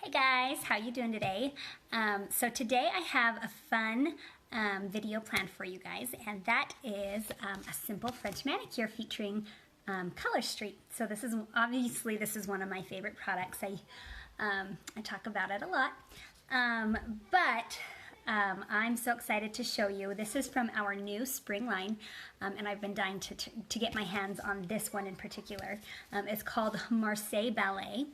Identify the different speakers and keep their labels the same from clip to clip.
Speaker 1: Hey guys, how you doing today? So today I have a fun video planned for you guys, and that is a simple French manicure featuring Color Street. So this is obviously one of my favorite products. I talk about it a lot, but I'm so excited to show you. This is from our new spring line, and I've been dying to get my hands on this one in particular. It's called Marseille Ballet.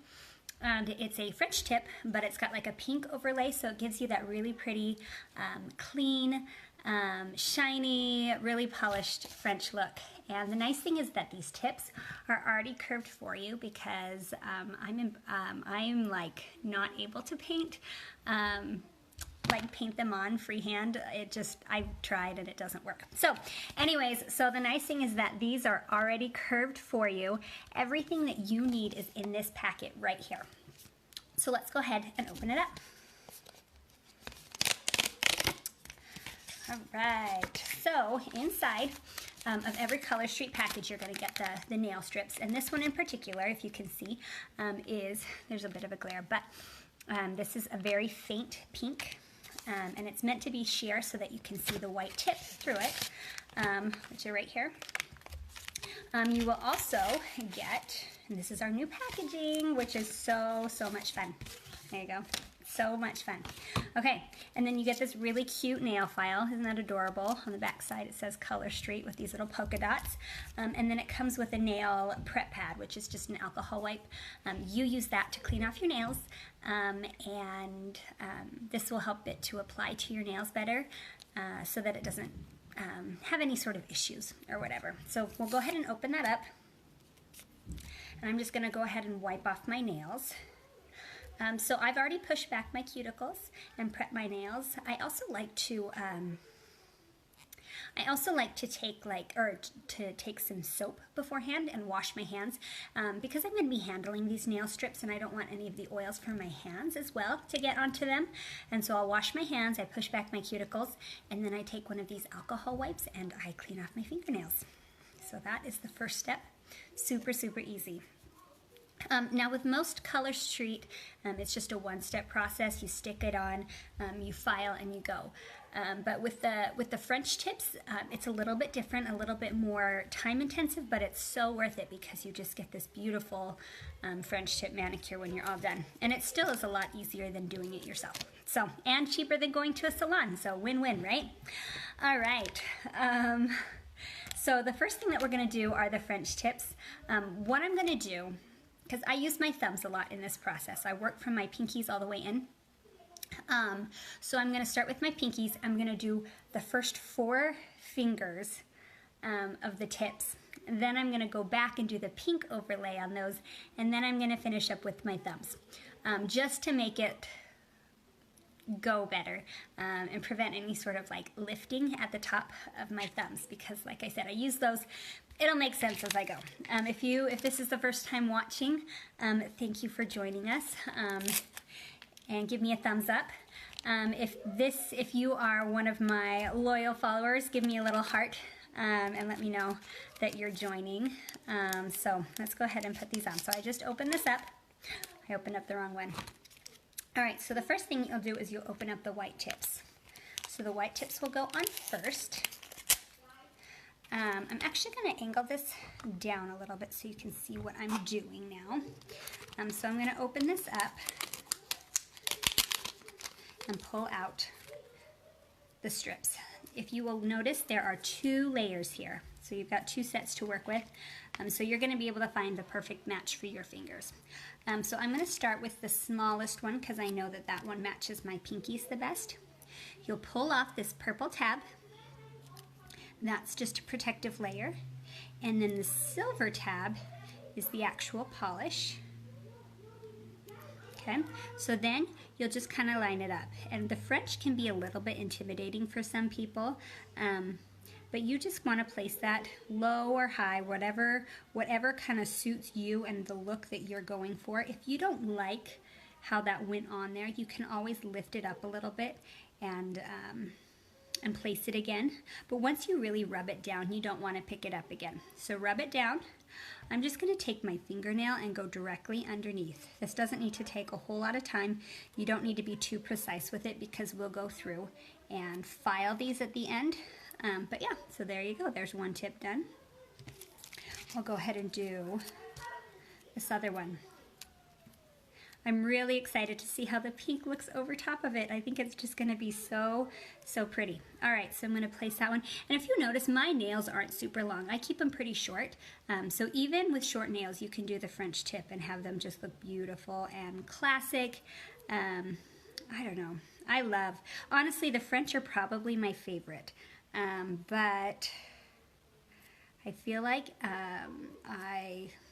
Speaker 1: And it's a French tip, but it's got like a pink overlay, so it gives you that really pretty, clean, shiny, really polished French look. And the nice thing is that these tips are already curved for you because I'm like not able to paint. Paint them on freehand. I've tried and it doesn't work. So anyways, so the nice thing is that these are already curved for you. Everything that you need is in this packet right here. So let's go ahead and open it up. All right, so inside of every Color Street package, you're going to get the nail strips. And this one in particular, if you can see, there's a bit of a glare, but this is a very faint pink. And it's meant to be sheer so that you can see the white tip through it, which are right here. You will also get, and this is our new packaging, which is so much fun. There you go. So much fun. Okay, and then you get this really cute nail file. Isn't that adorable? On the back side it says Color Street with these little polka dots. And then it comes with a nail prep pad, which is just an alcohol wipe. You use that to clean off your nails, and this will help it to apply to your nails better so that it doesn't have any sort of issues or whatever. So we'll go ahead and open that up. And I'm just going to go ahead and wipe off my nails. So I've already pushed back my cuticles and prepped my nails. I also like to take some soap beforehand and wash my hands because I'm going to be handling these nail strips and I don't want any of the oils from my hands as well to get onto them. And so I'll wash my hands, I push back my cuticles, and then I take one of these alcohol wipes and I clean off my fingernails. So that is the first step. Super easy. Now with most Color Street, it's just a one-step process. You stick it on, you file, and you go. But with the French tips, it's a little bit different, a little bit more time-intensive, but it's so worth it because you just get this beautiful French tip manicure when you're all done. And it still is a lot easier than doing it yourself. So, and cheaper than going to a salon, so win-win, right? All right. So the first thing that we're going to do are the French tips. What I'm going to do, because I use my thumbs a lot in this process. I work from my pinkies all the way in. So I'm going to start with my pinkies. I'm going to do the first 4 fingers of the tips. Then I'm going to go back and do the pink overlay on those. And then I'm going to finish up with my thumbs. Just to make it go better and prevent any sort of like lifting at the top of my thumbs, because like I said, I use those. It'll make sense as I go. If this is the first time watching, thank you for joining us, and give me a thumbs up. If you are one of my loyal followers, give me a little heart and let me know that you're joining. So let's go ahead and put these on. So I just opened this up. I opened up the wrong one. All right, so the first thing you'll do is you'll open up the white tips. So the white tips will go on first. I'm actually going to angle this down a little bit so you can see what I'm doing now. So I'm going to open this up and pull out the strips. If you will notice, there are 2 layers here. So you've got 2 sets to work with. So you're going to be able to find the perfect match for your fingers. So I'm going to start with the smallest one because I know that that one matches my pinkies the best. You'll pull off this purple tab. That's just a protective layer. And then the silver tab is the actual polish. Okay, so then you'll just kind of line it up. And the French can be a little bit intimidating for some people. But you just want to place that low or high, whatever kind of suits you and the look that you're going for. If you don't like how that went on there, you can always lift it up a little bit and place it again. But once you really rub it down, you don't want to pick it up again. So rub it down I'm just going to take my fingernail and go directly underneath. This doesn't need to take a whole lot of time. You don't need to be too precise with it because we'll go through and file these at the end. But yeah, so there you go. There's one tip done. I'll go ahead and do this other one. I'm really excited to see how the pink looks over top of it. I think it's just gonna be so, so pretty. All right, so I'm gonna place that one. And if you notice, my nails aren't super long. I keep them pretty short. So even with short nails, you can do the French tip and have them just look beautiful and classic. I don't know, honestly, the French are probably my favorite. But I feel like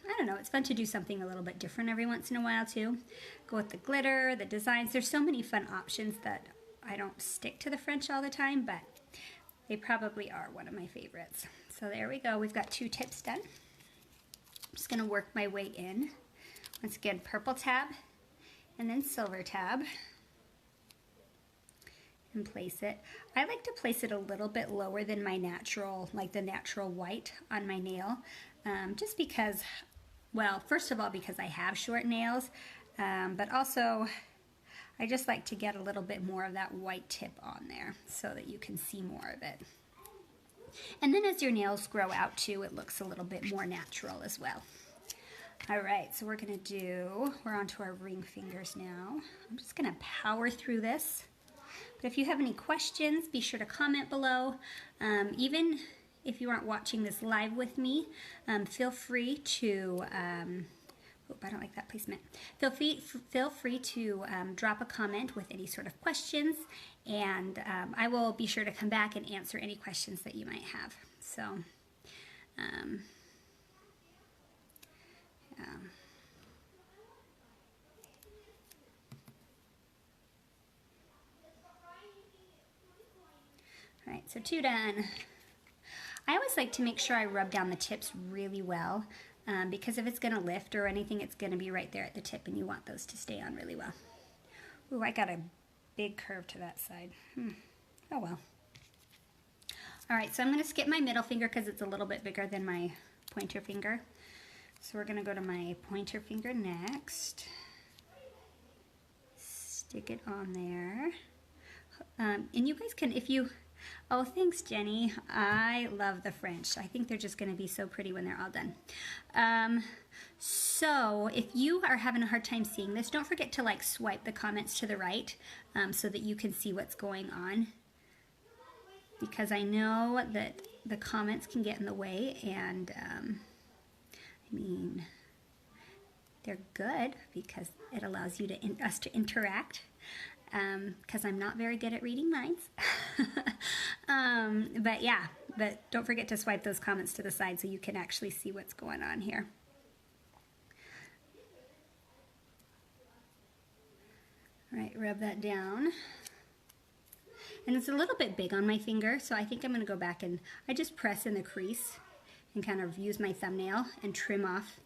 Speaker 1: I don't know, it's fun to do something a little bit different every once in a while too. Go with the glitter, the designs. There's so many fun options that I don't stick to the French all the time, but they probably are one of my favorites. So there we go, we've got 2 tips done. I'm just gonna work my way in. Once again, purple tab and then silver tab. And place it. I like to place it a little bit lower than my natural, like the natural white on my nail, just because, well, first of all, because I have short nails, but also I just like to get a little bit more of that white tip on there so that you can see more of it. And then as your nails grow out too, it looks a little bit more natural as well. All right, so we're on to our ring fingers now. I'm just gonna power through this. But if you have any questions, be sure to comment below. Even if you aren't watching this live with me, feel free to, I don't like that placement. Feel free to drop a comment with any sort of questions, and I will be sure to come back and answer any questions that you might have. So, yeah. All right, so 2 done. I always like to make sure I rub down the tips really well because if it's gonna lift or anything, it's gonna be right there at the tip and you want those to stay on really well. Ooh, I got a big curve to that side. Oh well. All right, so I'm gonna skip my middle finger because it's a little bit bigger than my pointer finger. So we're gonna go to my pointer finger next. Stick it on there. And you guys can, if you, oh, thanks, Jenny. I love the French. I think they're just going to be so pretty when they're all done. So if you are having a hard time seeing this, don't forget to like swipe the comments to the right so that you can see what's going on. Because I know that the comments can get in the way, and I mean, they're good because it allows you us to interact. Because I'm not very good at reading minds. But yeah, but don't forget to swipe those comments to the side so you can actually see what's going on here. All right, rub that down. And it's a little bit big on my finger, so I think I'm gonna go back and I just press in the crease and kind of use my thumbnail and trim off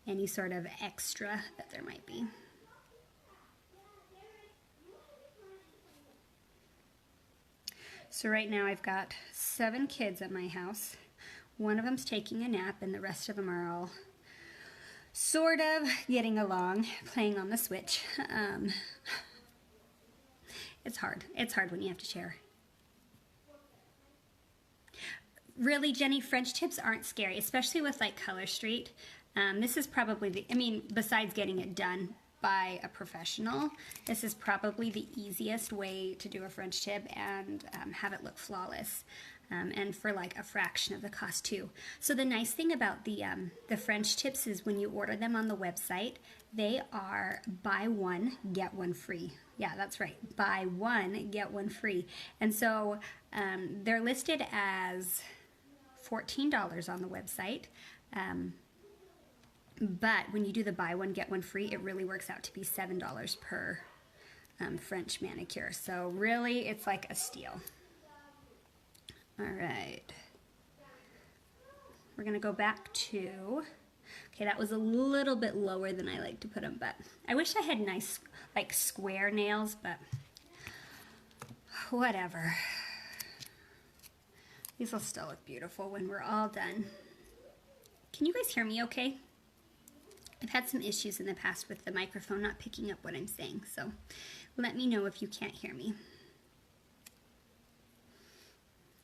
Speaker 1: any sort of extra that there might be. So right now I've got 7 kids at my house. One of them's taking a nap and the rest of them are all sort of getting along, playing on the Switch. It's hard. It's hard when you have to share. Really, Jenny, French tips aren't scary, especially with like Color Street. This is probably besides getting it done by a professional, this is probably the easiest way to do a French tip and have it look flawless, and for like a fraction of the cost too. So the nice thing about the French tips is when you order them on the website, they are buy one, get one free. Yeah, that's right, buy one, get one free. And so they're listed as $14 on the website. But when you do the buy one, get one free, it really works out to be $7 per French manicure. So really, it's like a steal. All right. We're gonna go back to, okay, that was a little bit lower than I like to put them, but I wish I had nice, like square nails, but whatever. These will still look beautiful when we're all done. Can you guys hear me okay? I've had some issues in the past with the microphone not picking up what I'm saying, so let me know if you can't hear me.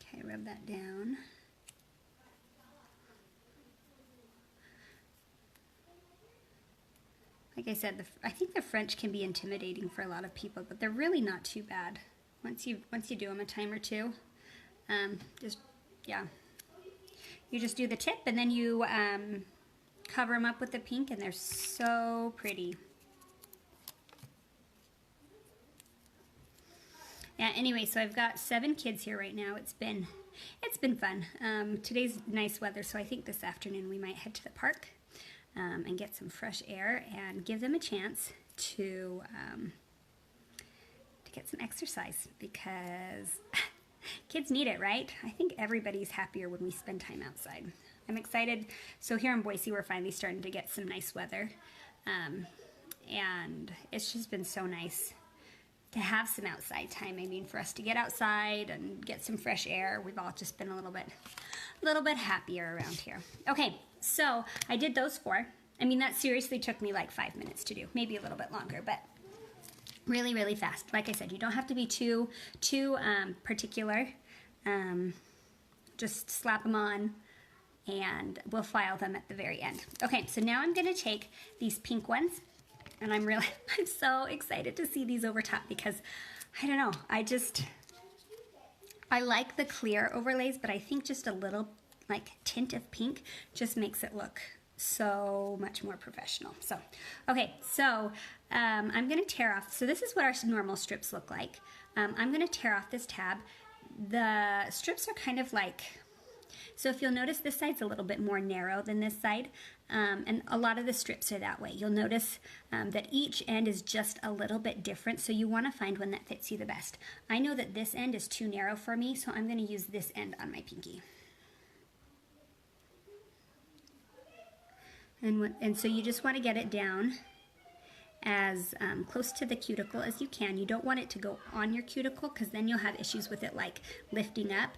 Speaker 1: Okay, rub that down. Like I said, I think the French can be intimidating for a lot of people, but they're really not too bad once you do them a time or two. Yeah, you just do the tip and then you cover them up with the pink, and they're so pretty. Yeah. Anyway, so I've got 7 kids here right now. It's been fun. Today's nice weather, so I think this afternoon we might head to the park. And get some fresh air and give them a chance to get some exercise, because kids need it, right? I think everybody's happier when we spend time outside. I'm excited. So here in Boise, we're finally starting to get some nice weather. And it's just been so nice to have some outside time. I mean, for us to get outside and get some fresh air. We've all just been a little bit happier around here. Okay, so I did those 4. I mean, that seriously took me like 5 minutes to do, maybe a little bit longer, but really, really fast. Like I said, you don't have to be too particular. Just slap them on, and we'll file them at the very end. Okay, so now I'm gonna take these pink ones, and I'm so excited to see these over top, because I don't know, I like the clear overlays, but I think just a little like tint of pink just makes it look so much more professional. So, okay, so I'm gonna tear off, so this is what our normal strips look like. I'm gonna tear off this tab. The strips are kind of like, so if you'll notice, this side's a little bit more narrow than this side, and a lot of the strips are that way. You'll notice that each end is just a little bit different, so you want to find one that fits you the best. I know that this end is too narrow for me, so I'm going to use this end on my pinky. And so you just want to get it down as close to the cuticle as you can. You don't want it to go on your cuticle, because then you'll have issues with it like lifting up.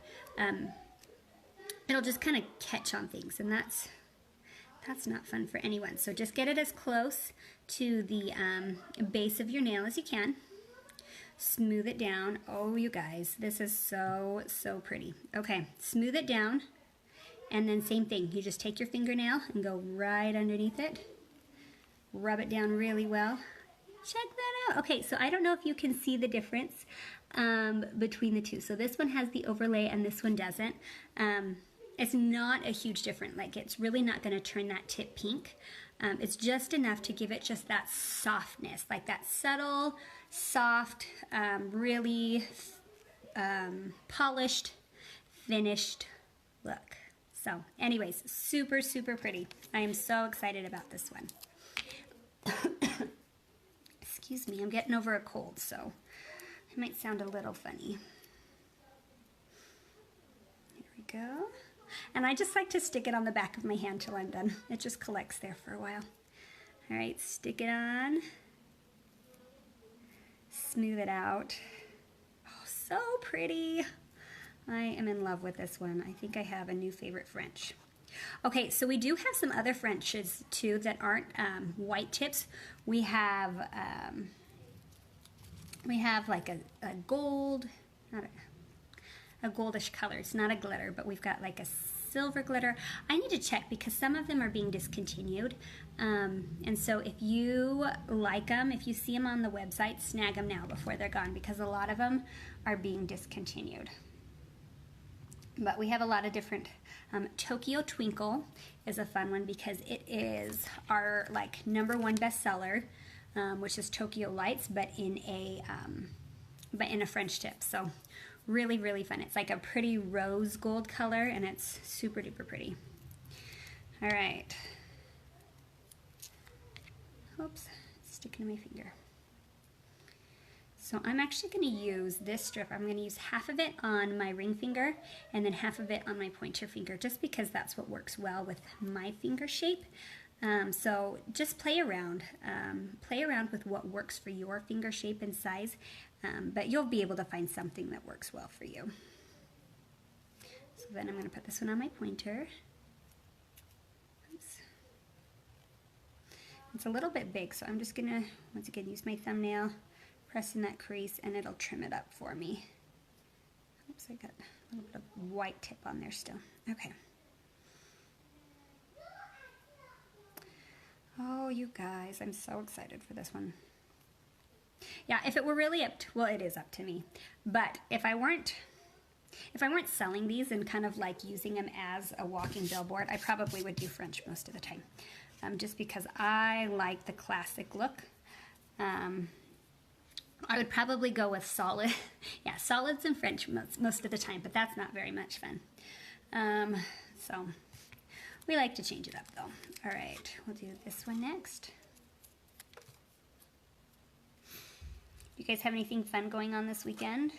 Speaker 1: It'll just kind of catch on things, and that's not fun for anyone. So just get it as close to the base of your nail as you can. Smooth it down. Oh, you guys, this is so, so pretty. Okay, smooth it down, and then same thing. You just take your fingernail and go right underneath it. Rub it down really well. Check that out. Okay, so I don't know if you can see the difference between the two. So this one has the overlay and this one doesn't. It's not a huge difference. Like, it's really not going to turn that tip pink. It's just enough to give it just that softness, like that subtle, soft, really polished, finished look. So anyways, super, super pretty. I am so excited about this one. Excuse me, I'm getting over a cold, so it might sound a little funny. Here we go. And I just like to stick it on the back of my hand till I'm done. It just collects there for a while. All right, stick it on. Smooth it out. Oh, so pretty. I am in love with this one. I think I have a new favorite French. Okay, so we do have some other Frenches too that aren't white tips. We have like a gold, not a goldish color. It's not a glitter, but we've got like a silver glitter. I need to check because some of them are being discontinued. And so if you like them, if you see them on the website, snag them now before they're gone, because a lot of them are being discontinued. But we have a lot of different, Tokyo Twinkle is a fun one because it is our like #1 bestseller, which is Tokyo Lights, but in a French tip. So really, really fun. It's like a pretty rose gold color, and it's super duper pretty. All right. Oops, it's sticking to my finger. So I'm actually going to use this strip. I'm going to use half of it on my ring finger and then half of it on my pointer finger, just because that's what works well with my finger shape. So just play around with what works for your finger shape and size, but you'll be able to find something that works well for you. So then I'm going to put this one on my pointer. It's a little bit big, so I'm just gonna, once again, use my thumbnail, press in that crease, and it'll trim it up for me. Oops, I got a little bit of white tip on there still. Okay. Oh, you guys, I'm so excited for this one. Yeah, if it were really up to, well, it is up to me, but if I weren't selling these and kind of like using them as a walking billboard, I probably would do French most of the time, just because I like the classic look. I would probably go with solid, yeah, solids and French most of the time, but that's not very much fun. So we like to change it up though. All right, we'll do this one next. You guys have anything fun going on this weekend?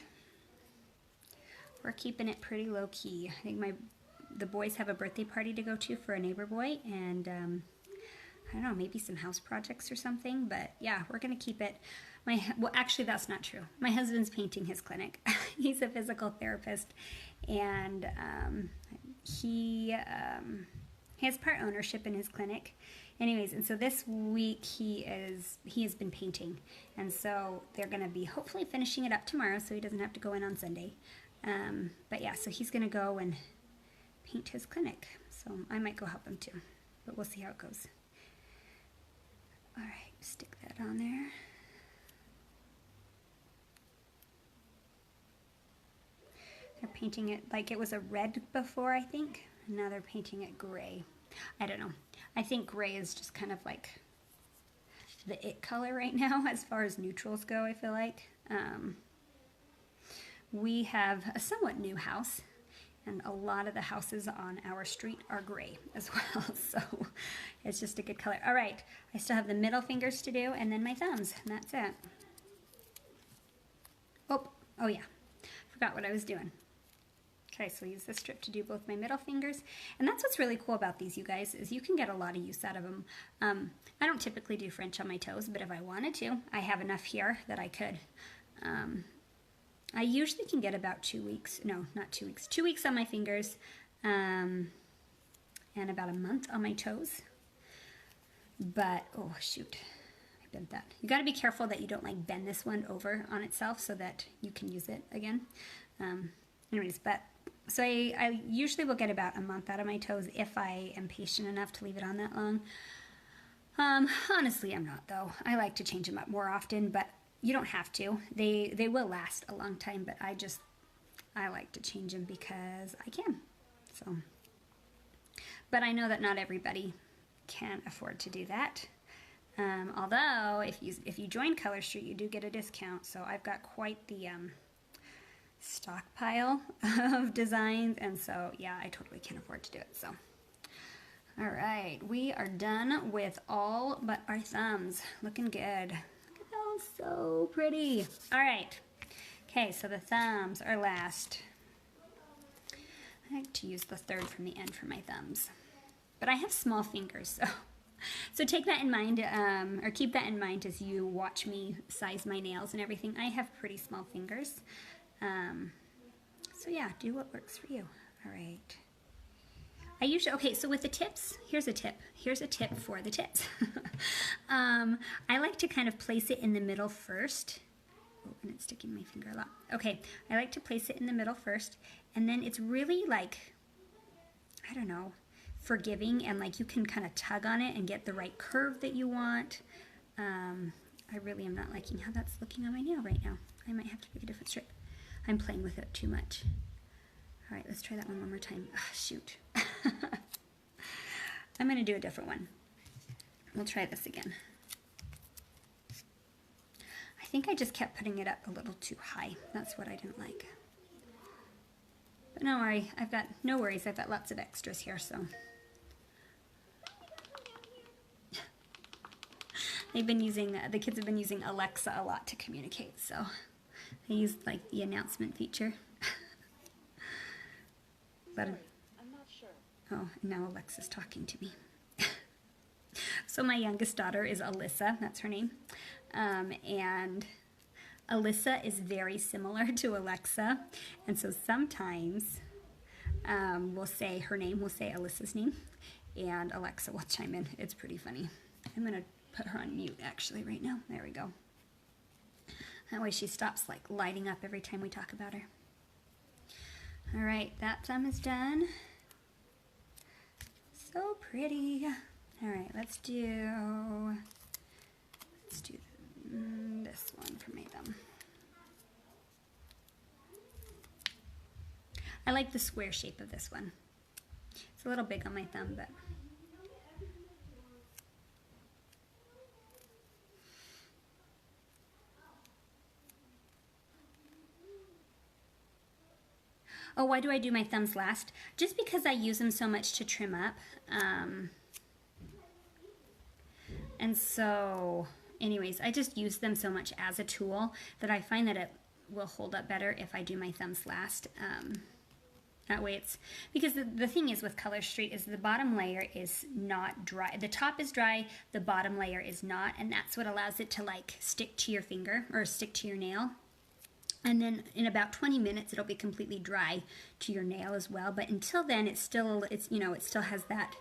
Speaker 1: We're keeping it pretty low key. I think the boys have a birthday party to go to for a neighbor boy, and I don't know, maybe some house projects or something, but yeah, we're gonna keep it. Well, actually, that's not true. My husband's painting his clinic. He's a physical therapist, and he has part ownership in his clinic. Anyways, and so this week he has been painting, and so they're going to be hopefully finishing it up tomorrow, so he doesn't have to go in on Sunday. But yeah, so he's going to go and paint his clinic. So I might go help him too, but we'll see how it goes. All right, stick that on there. They're painting it like it was a red before, I think. And now they're painting it gray. I don't know. I think gray is just kind of like the it color right now as far as neutrals go, I feel like. We have a somewhat new house, and a lot of the houses on our street are gray as well, so it's just a good color. All right, I still have the middle fingers to do, and then my thumbs, and that's it. Oh yeah, forgot what I was doing. Okay, so use this strip to do both my middle fingers. And that's what's really cool about these, you guys, is you can get a lot of use out of them. I don't typically do French on my toes, but if I wanted to, I have enough here that I could. I usually can get about 2 weeks. No, not 2 weeks. 2 weeks on my fingers, and about a month on my toes. But, oh, shoot. I bent that. You got to be careful that you don't, like, bend this one over on itself so that you can use it again. Anyways, but... So I usually will get about a month out of my toes if I am patient enough to leave it on that long. Honestly, I'm not, though. I like to change them up more often, but you don't have to. They will last a long time, but I like to change them because I can. So, but I know that not everybody can afford to do that. Although, if you join Color Street, you do get a discount. So I've got quite the... stockpile of designs, and so yeah, I totally can afford to do it. So all right, we are done with all but our thumbs. Looking good. Look at those, so pretty. All right, okay, so the thumbs are last. I like to use the third from the end for my thumbs, but I have small fingers, so take that in mind, or keep that in mind as you watch me size my nails and everything. I have pretty small fingers. So yeah, do what works for you. All right. Okay, so with the tips, here's a tip. Here's a tip for the tips. I like to kind of place it in the middle first. Oh, and it's sticking my finger a lot. Okay, I like to place it in the middle first, and then it's really like, I don't know, forgiving, and like you can kind of tug on it and get the right curve that you want. I really am not liking how that's looking on my nail right now. I might have to pick a different strip. I'm playing with it too much. All right, let's try that one more time. Oh, shoot. I'm going to do a different one. We'll try this again. I think I just kept putting it up a little too high. That's what I didn't like. But no worry, no worries. I've got lots of extras here, so. The kids have been using Alexa a lot to communicate, so. They use like the announcement feature. But I'm not sure. Oh, and now Alexa's talking to me. So my youngest daughter is Alyssa, that's her name. And Alyssa is very similar to Alexa. And so sometimes we'll say her name, we'll say Alyssa's name, and Alexa will chime in. It's pretty funny. I'm going to put her on mute actually right now. There we go. That way she stops like lighting up every time we talk about her. All right, that thumb is done. So pretty. All right, let's do this one for my thumb. I like the square shape of this one. It's a little big on my thumb, but oh, why do I do my thumbs last? Just because I use them so much to trim up. And so, anyways, I just use them so much as a tool that I find that it will hold up better if I do my thumbs last. That way it's, because the thing is with Color Street is the bottom layer is not dry. The top is dry, the bottom layer is not, and that's what allows it to like stick to your finger or stick to your nail. And then in about 20 minutes, it'll be completely dry to your nail as well. But until then, it still has that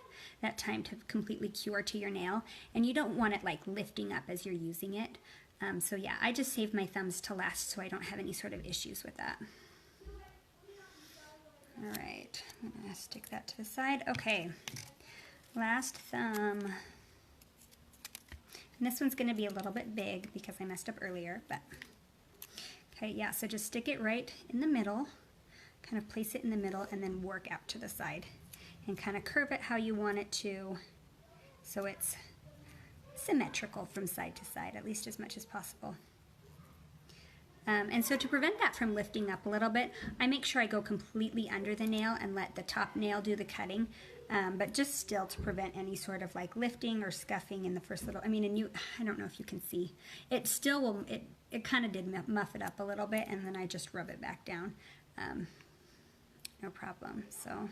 Speaker 1: time to completely cure to your nail. And you don't want it like lifting up as you're using it. So yeah, I just save my thumbs to last so I don't have any sort of issues with that. All right, I'm gonna stick that to the side. Okay, last thumb. And this one's gonna be a little bit big because I messed up earlier, but okay, yeah, so just stick it right in the middle, kind of place it in the middle and then work out to the side and kind of curve it how you want it to so it's symmetrical from side to side, at least as much as possible. And so to prevent that from lifting up a little bit, I make sure I go completely under the nail and let the top nail do the cutting, but just still to prevent any sort of like lifting or scuffing in the first little, I mean, and I don't know if you can see, it still will, it kind of did muff it up a little bit, and then I just rub it back down, no problem. So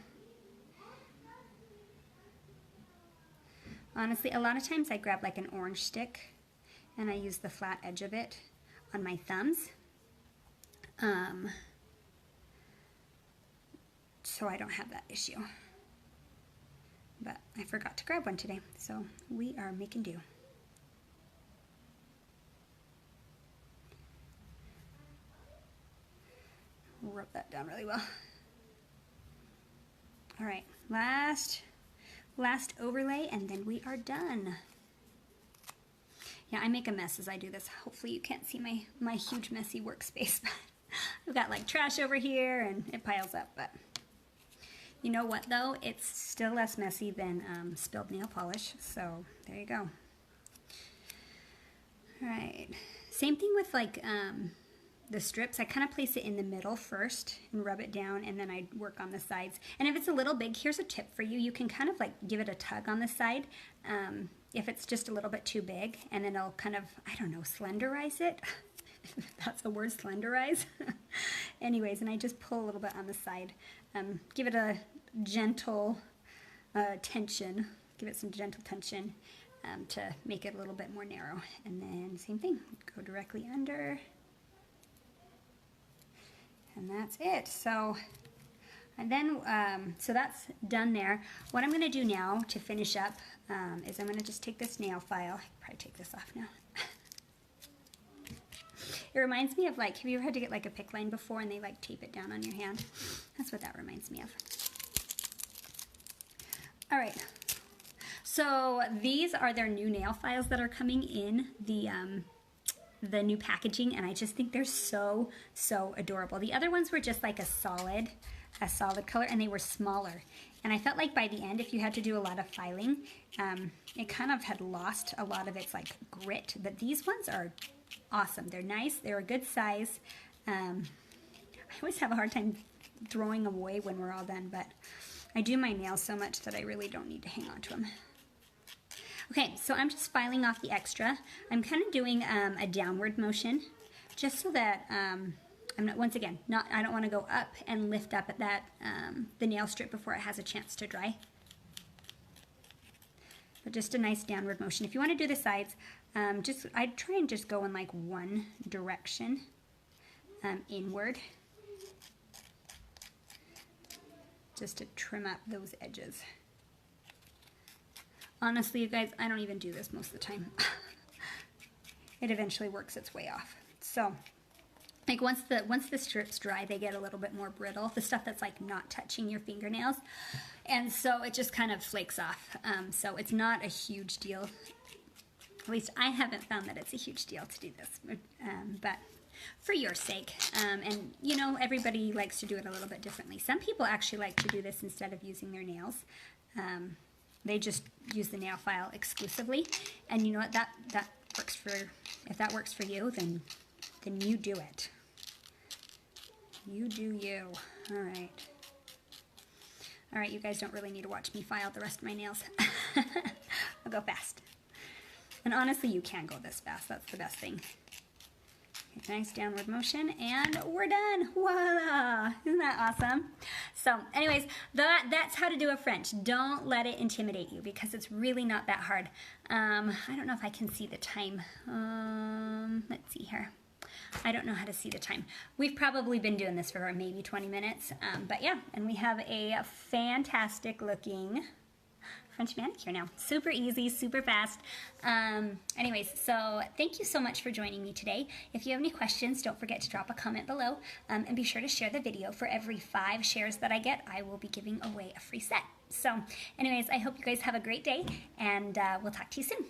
Speaker 1: honestly, a lot of times I grab like an orange stick and I use the flat edge of it on my thumbs. So I don't have that issue. But I forgot to grab one today, so we are making do. Rub that down really well. All right, last overlay, and then we are done. Yeah, I make a mess as I do this. Hopefully you can't see my huge messy workspace. I've got like trash over here and it piles up, but you know what though? It's still less messy than spilled nail polish, so there you go. All right, same thing with like the strips. I kind of place it in the middle first and rub it down, and then I work on the sides. And if it's a little big, here's a tip for you. You can kind of like give it a tug on the side if it's just a little bit too big, and then it'll kind of, I don't know, slenderize it. If that's a word, slenderize. Anyways, and I just pull a little bit on the side. Give it a gentle tension. Give it some gentle tension to make it a little bit more narrow. And then same thing, go directly under. And that's it. So, and then, so that's done there. What I'm going to do now to finish up is I'm going to just take this nail file. I can probably take this off now. It reminds me of like, have you ever had to get like a PICC line before and they like tape it down on your hand? That's what that reminds me of. All right. So these are their new nail files that are coming in the new packaging, and I just think they're so adorable. The other ones were just like a solid color, and they were smaller. And I felt like by the end, if you had to do a lot of filing, it kind of had lost a lot of its like grit. But these ones are awesome. They're nice. They're a good size. I always have a hard time throwing them away when we're all done, but I do my nails so much that I really don't need to hang on to them. Okay, so I'm just filing off the extra. I'm kind of doing a downward motion, just so that I'm not, once again, I don't want to go up and lift up at that the nail strip before it has a chance to dry. But just a nice downward motion. If you want to do the sides, I'd try and just go in like one direction, inward, just to trim up those edges. Honestly, you guys, I don't even do this most of the time. It eventually works its way off. So, like once the strips dry, they get a little bit more brittle. The stuff that's like not touching your fingernails. And so it just kind of flakes off. So it's not a huge deal. At least I haven't found that it's a huge deal to do this. But for your sake. And you know, everybody likes to do it a little bit differently. Some people actually like to do this instead of using their nails. They just use the nail file exclusively. And you know what, that works for, if that works for you, then you do it. You do you. All right. All right, you guys don't really need to watch me file the rest of my nails. I'll go fast. And honestly, you can go this fast. That's the best thing. Okay, nice downward motion, and we're done. Voila! Isn't that awesome? So anyways, that's how to do a French. Don't let it intimidate you, because it's really not that hard. I don't know if I can see the time. Let's see here. I don't know how to see the time. We've probably been doing this for maybe 20 minutes. But yeah, and we have a fantastic looking French manicure now. Super easy, super fast. Anyways, so thank you so much for joining me today. If you have any questions, don't forget to drop a comment below, and be sure to share the video. For every 5 shares that I get, I will be giving away a free set. So anyways, I hope you guys have a great day, and we'll talk to you soon.